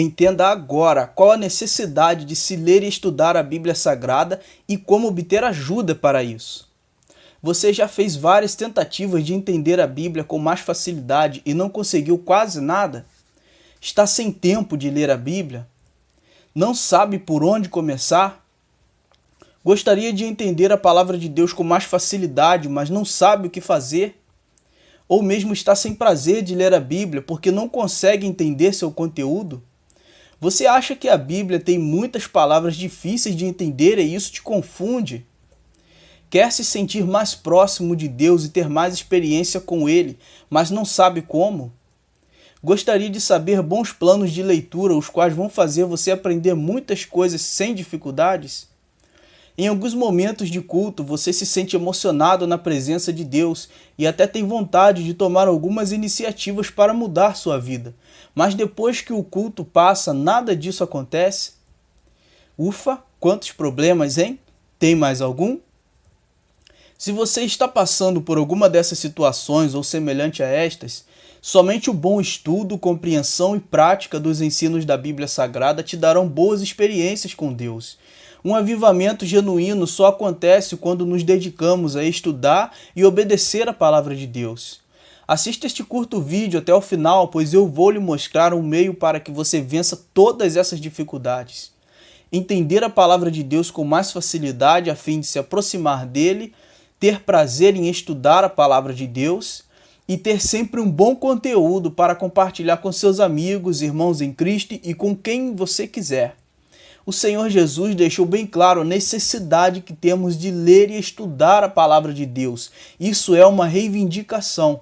Entenda agora qual a necessidade de se ler e estudar a Bíblia Sagrada e como obter ajuda para isso. Você já fez várias tentativas de entender a Bíblia com mais facilidade e não conseguiu quase nada? Está sem tempo de ler a Bíblia? Não sabe por onde começar? Gostaria de entender a palavra de Deus com mais facilidade, mas não sabe o que fazer? Ou mesmo está sem prazer de ler a Bíblia porque não consegue entender seu conteúdo? Você acha que a Bíblia tem muitas palavras difíceis de entender e isso te confunde? Quer se sentir mais próximo de Deus e ter mais experiência com Ele, mas não sabe como? Gostaria de saber bons planos de leitura, os quais vão fazer você aprender muitas coisas sem dificuldades? Em alguns momentos de culto, você se sente emocionado na presença de Deus e até tem vontade de tomar algumas iniciativas para mudar sua vida. Mas depois que o culto passa, nada disso acontece? Ufa, quantos problemas, hein? Tem mais algum? Se você está passando por alguma dessas situações ou semelhante a estas, somente o bom estudo, compreensão e prática dos ensinos da Bíblia Sagrada te darão boas experiências com Deus. Um avivamento genuíno só acontece quando nos dedicamos a estudar e obedecer a palavra de Deus. Assista este curto vídeo até o final, pois eu vou lhe mostrar um meio para que você vença todas essas dificuldades. Entender a palavra de Deus com mais facilidade a fim de se aproximar dele, ter prazer em estudar a palavra de Deus e ter sempre um bom conteúdo para compartilhar com seus amigos, irmãos em Cristo e com quem você quiser. O Senhor Jesus deixou bem claro a necessidade que temos de ler e estudar a palavra de Deus. Isso é uma reivindicação.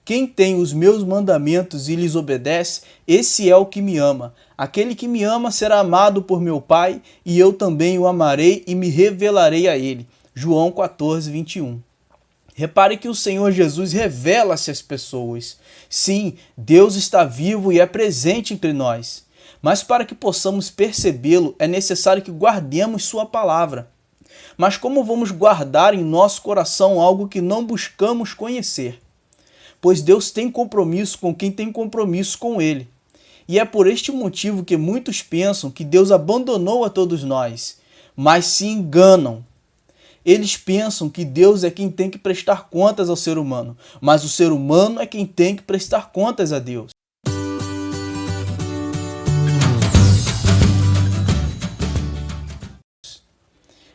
Quem tem os meus mandamentos e lhes obedece, esse é o que me ama. Aquele que me ama será amado por meu Pai, e eu também o amarei e me revelarei a ele. João 14, 21. Repare que o Senhor Jesus revela-se às pessoas. Sim, Deus está vivo e é presente entre nós. Mas para que possamos percebê-lo, é necessário que guardemos sua palavra. Mas como vamos guardar em nosso coração algo que não buscamos conhecer? Pois Deus tem compromisso com quem tem compromisso com Ele. E é por este motivo que muitos pensam que Deus abandonou a todos nós, mas se enganam. Eles pensam que Deus é quem tem que prestar contas ao ser humano, mas o ser humano é quem tem que prestar contas a Deus.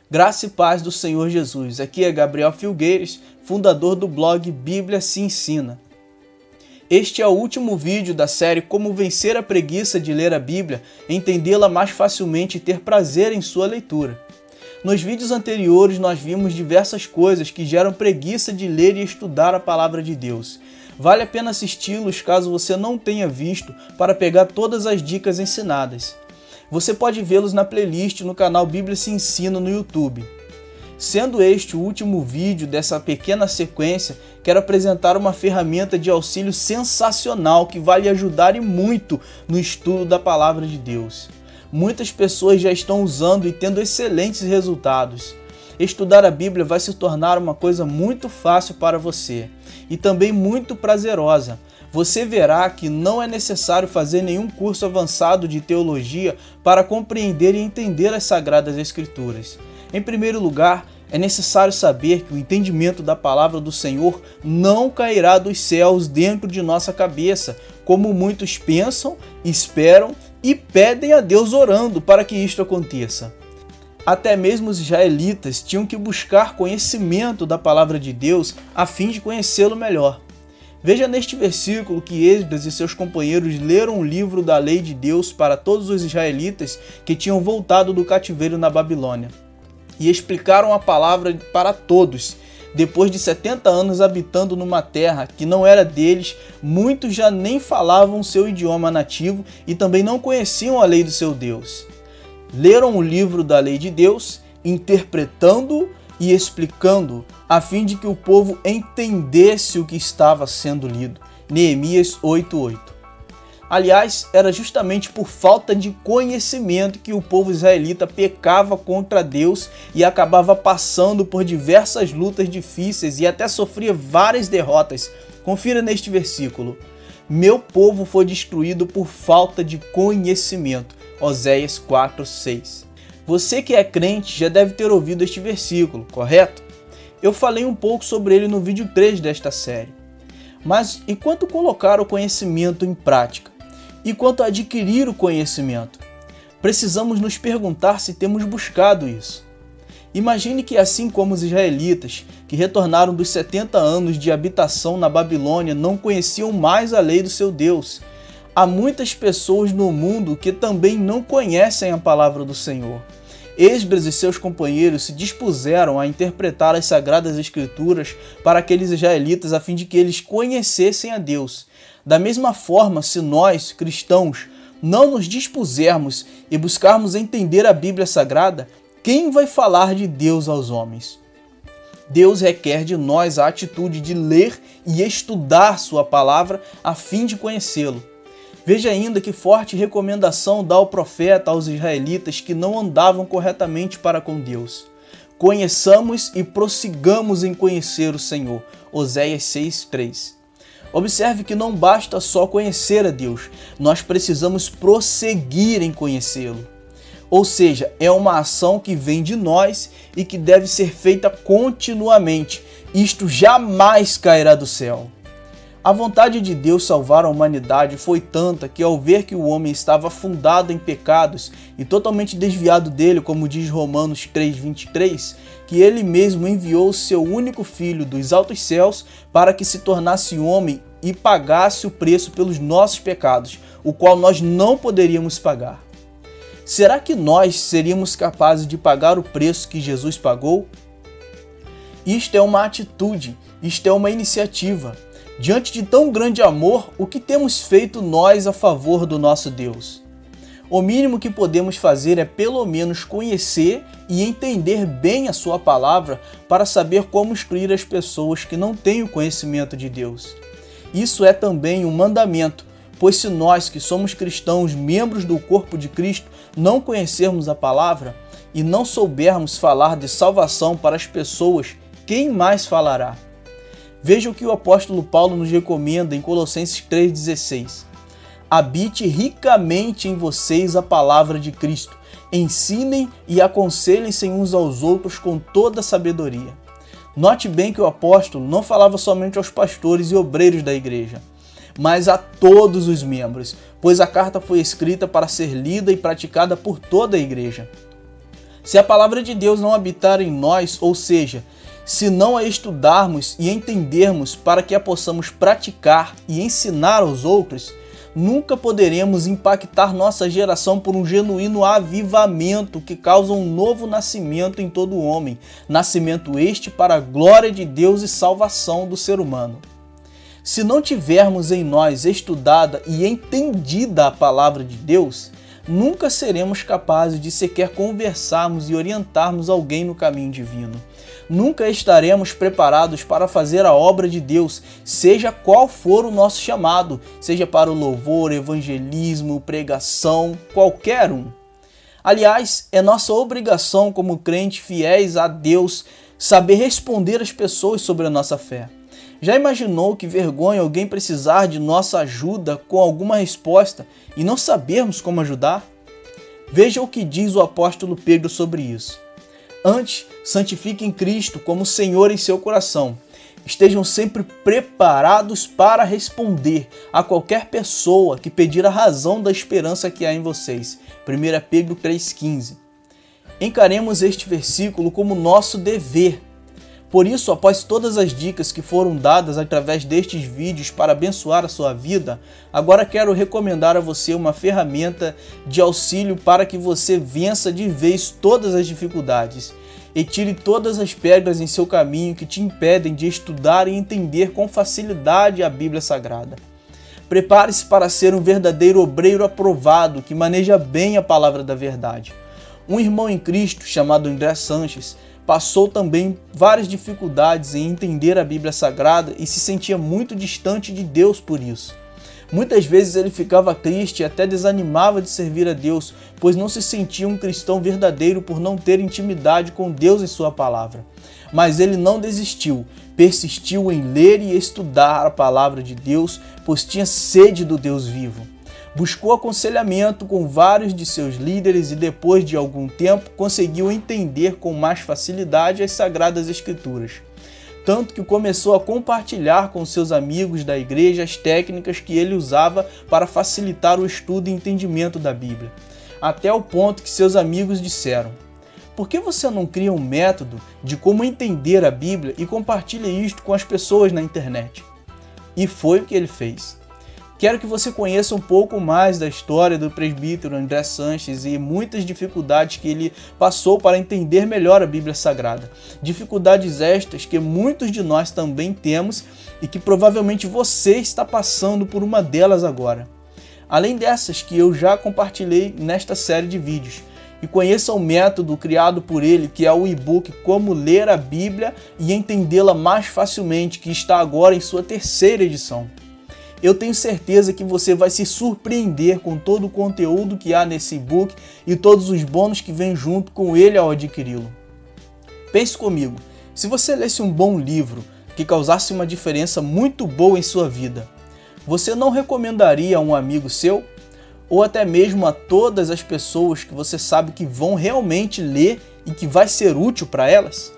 Graça e paz do Senhor Jesus. Aqui é Gabriel Filgueiras, fundador do blog Bíblia Se Ensina. Este é o último vídeo da série Como Vencer a Preguiça de Ler a Bíblia, entendê-la mais facilmente e ter prazer em sua leitura. Nos vídeos anteriores nós vimos diversas coisas que geram preguiça de ler e estudar a palavra de Deus. Vale a pena assisti-los caso você não tenha visto para pegar todas as dicas ensinadas. Você pode vê-los na playlist no canal Bíblia Se Ensina no YouTube. Sendo este o último vídeo dessa pequena sequência, quero apresentar uma ferramenta de auxílio sensacional que vai lhe ajudar e muito no estudo da palavra de Deus. Muitas pessoas já estão usando e tendo excelentes resultados. Estudar a Bíblia vai se tornar uma coisa muito fácil para você e também muito prazerosa. Você verá que não é necessário fazer nenhum curso avançado de teologia para compreender e entender as Sagradas Escrituras. Em primeiro lugar, é necessário saber que o entendimento da palavra do Senhor não cairá dos céus dentro de nossa cabeça, como muitos pensam, esperam e pedem a Deus orando para que isto aconteça. Até mesmo os israelitas tinham que buscar conhecimento da palavra de Deus a fim de conhecê-lo melhor. Veja neste versículo que Esdras e seus companheiros leram o livro da lei de Deus para todos os israelitas que tinham voltado do cativeiro na Babilônia e explicaram a palavra para todos. Depois de 70 anos habitando numa terra que não era deles, muitos já nem falavam seu idioma nativo e também não conheciam a lei do seu Deus. Leram o livro da lei de Deus, interpretando e explicando, a fim de que o povo entendesse o que estava sendo lido. Neemias 8:8. Aliás, era justamente por falta de conhecimento que o povo israelita pecava contra Deus e acabava passando por diversas lutas difíceis e até sofria várias derrotas. Confira neste versículo. Meu povo foi destruído por falta de conhecimento. Oséias 4:6. Você que é crente já deve ter ouvido este versículo, correto? Eu falei um pouco sobre ele no vídeo 3 desta série. Mas e quanto colocar o conhecimento em prática? E quanto adquirir o conhecimento? Precisamos nos perguntar se temos buscado isso. Imagine que, assim como os israelitas, que retornaram dos 70 anos de habitação na Babilônia, não conheciam mais a lei do seu Deus. Há muitas pessoas no mundo que também não conhecem a palavra do Senhor. Esdras e seus companheiros se dispuseram a interpretar as Sagradas Escrituras para aqueles israelitas a fim de que eles conhecessem a Deus. Da mesma forma, se nós, cristãos, não nos dispusermos e buscarmos entender a Bíblia Sagrada, quem vai falar de Deus aos homens? Deus requer de nós a atitude de ler e estudar sua palavra a fim de conhecê-lo. Veja ainda que forte recomendação dá o profeta aos israelitas que não andavam corretamente para com Deus. Conheçamos e prossigamos em conhecer o Senhor. Oséias 6:3. Observe que não basta só conhecer a Deus, nós precisamos prosseguir em conhecê-lo. Ou seja, é uma ação que vem de nós e que deve ser feita continuamente. Isto jamais cairá do céu. A vontade de Deus salvar a humanidade foi tanta que, ao ver que o homem estava afundado em pecados e totalmente desviado dele, como diz Romanos 3:23, que ele mesmo enviou o seu único filho dos altos céus para que se tornasse homem e pagasse o preço pelos nossos pecados, o qual nós não poderíamos pagar. Será que nós seríamos capazes de pagar o preço que Jesus pagou? Isto é uma atitude, isto é uma iniciativa. Diante de tão grande amor, o que temos feito nós a favor do nosso Deus? O mínimo que podemos fazer é pelo menos conhecer e entender bem a sua palavra para saber como instruir as pessoas que não têm o conhecimento de Deus. Isso é também um mandamento, pois se nós que somos cristãos, membros do corpo de Cristo, não conhecermos a palavra e não soubermos falar de salvação para as pessoas, quem mais falará? Veja o que o apóstolo Paulo nos recomenda em Colossenses 3,16. Habite ricamente em vocês a palavra de Cristo. Ensinem e aconselhem-se uns aos outros com toda sabedoria. Note bem que o apóstolo não falava somente aos pastores e obreiros da igreja, mas a todos os membros, pois a carta foi escrita para ser lida e praticada por toda a igreja. Se a palavra de Deus não habitar em nós, ou seja, se não a estudarmos e entendermos para que a possamos praticar e ensinar aos outros, nunca poderemos impactar nossa geração por um genuíno avivamento que causa um novo nascimento em todo homem, nascimento este para a glória de Deus e salvação do ser humano. Se não tivermos em nós estudada e entendida a palavra de Deus, nunca seremos capazes de sequer conversarmos e orientarmos alguém no caminho divino. Nunca estaremos preparados para fazer a obra de Deus, seja qual for o nosso chamado, seja para o louvor, evangelismo, pregação, qualquer um. Aliás, é nossa obrigação como crentes fiéis a Deus saber responder às pessoas sobre a nossa fé. Já imaginou que vergonha alguém precisar de nossa ajuda com alguma resposta e não sabermos como ajudar? Veja o que diz o apóstolo Pedro sobre isso. Antes, santifiquem Cristo como Senhor em seu coração. Estejam sempre preparados para responder a qualquer pessoa que pedir a razão da esperança que há em vocês. 1 Pedro 3,15. Encaremos este versículo como nosso dever. Por isso, após todas as dicas que foram dadas através destes vídeos para abençoar a sua vida, agora quero recomendar a você uma ferramenta de auxílio para que você vença de vez todas as dificuldades e tire todas as pedras em seu caminho que te impedem de estudar e entender com facilidade a Bíblia Sagrada. Prepare-se para ser um verdadeiro obreiro aprovado que maneja bem a palavra da verdade. Um irmão em Cristo chamado André Sanches passou também várias dificuldades em entender a Bíblia Sagrada e se sentia muito distante de Deus por isso. Muitas vezes ele ficava triste e até desanimava de servir a Deus, pois não se sentia um cristão verdadeiro por não ter intimidade com Deus e sua palavra. Mas ele não desistiu, persistiu em ler e estudar a palavra de Deus, pois tinha sede do Deus vivo. Buscou aconselhamento com vários de seus líderes e depois de algum tempo conseguiu entender com mais facilidade as Sagradas Escrituras. Tanto que começou a compartilhar com seus amigos da igreja as técnicas que ele usava para facilitar o estudo e entendimento da Bíblia. Até o ponto que seus amigos disseram: "Por que você não cria um método de como entender a Bíblia e compartilha isto com as pessoas na internet?" E foi o que ele fez. Quero que você conheça um pouco mais da história do presbítero André Sanches e muitas dificuldades que ele passou para entender melhor a Bíblia Sagrada. Dificuldades estas que muitos de nós também temos e que provavelmente você está passando por uma delas agora. Além dessas que eu já compartilhei nesta série de vídeos. E conheça o método criado por ele, que é o e-book Como Ler a Bíblia e Entendê-la Mais Facilmente, que está agora em sua 3ª edição. Eu tenho certeza que você vai se surpreender com todo o conteúdo que há nesse e-book e todos os bônus que vêm junto com ele ao adquiri-lo. Pense comigo, se você lesse um bom livro que causasse uma diferença muito boa em sua vida, você não recomendaria a um amigo seu? Ou até mesmo a todas as pessoas que você sabe que vão realmente ler e que vai ser útil para elas?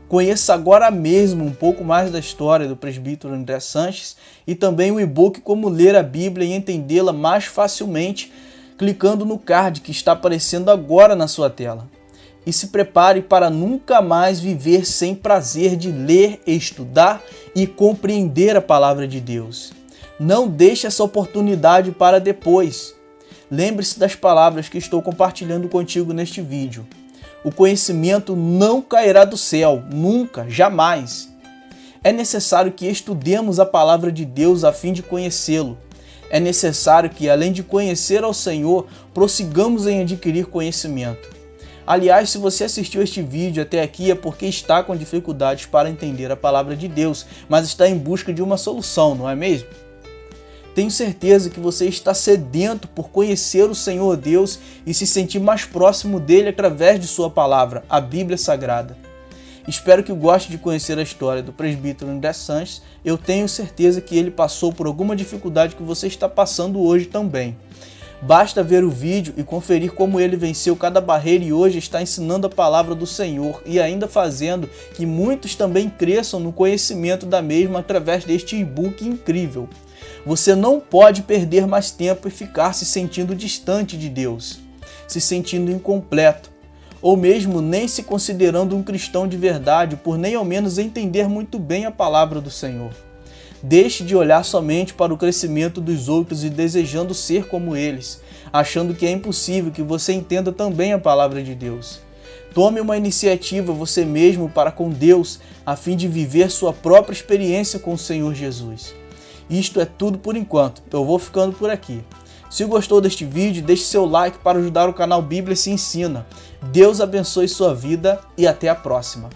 Conheça agora mesmo um pouco mais da história do presbítero André Sanches e também o e-book Como Ler a Bíblia e Entendê-la Mais Facilmente, clicando no card que está aparecendo agora na sua tela. E se prepare para nunca mais viver sem prazer de ler, estudar e compreender a palavra de Deus. Não deixe essa oportunidade para depois. Lembre-se das palavras que estou compartilhando contigo neste vídeo. O conhecimento não cairá do céu, nunca, jamais. É necessário que estudemos a palavra de Deus a fim de conhecê-lo. É necessário que, além de conhecer ao Senhor, prossigamos em adquirir conhecimento. Aliás, se você assistiu este vídeo até aqui é porque está com dificuldades para entender a palavra de Deus, mas está em busca de uma solução, não é mesmo? Tenho certeza que você está sedento por conhecer o Senhor Deus e se sentir mais próximo dele através de sua palavra, a Bíblia Sagrada. Espero que goste de conhecer a história do presbítero André Sanches. Eu tenho certeza que ele passou por alguma dificuldade que você está passando hoje também. Basta ver o vídeo e conferir como ele venceu cada barreira e hoje está ensinando a palavra do Senhor e ainda fazendo que muitos também cresçam no conhecimento da mesma através deste e-book incrível. Você não pode perder mais tempo e ficar se sentindo distante de Deus, se sentindo incompleto, ou mesmo nem se considerando um cristão de verdade por nem ao menos entender muito bem a palavra do Senhor. Deixe de olhar somente para o crescimento dos outros e desejando ser como eles, achando que é impossível que você entenda também a palavra de Deus. Tome uma iniciativa você mesmo para com Deus, a fim de viver sua própria experiência com o Senhor Jesus. Isto é tudo por enquanto, eu vou ficando por aqui. Se gostou deste vídeo, deixe seu like para ajudar o canal Bíblia Se Ensina. Deus abençoe sua vida e até a próxima.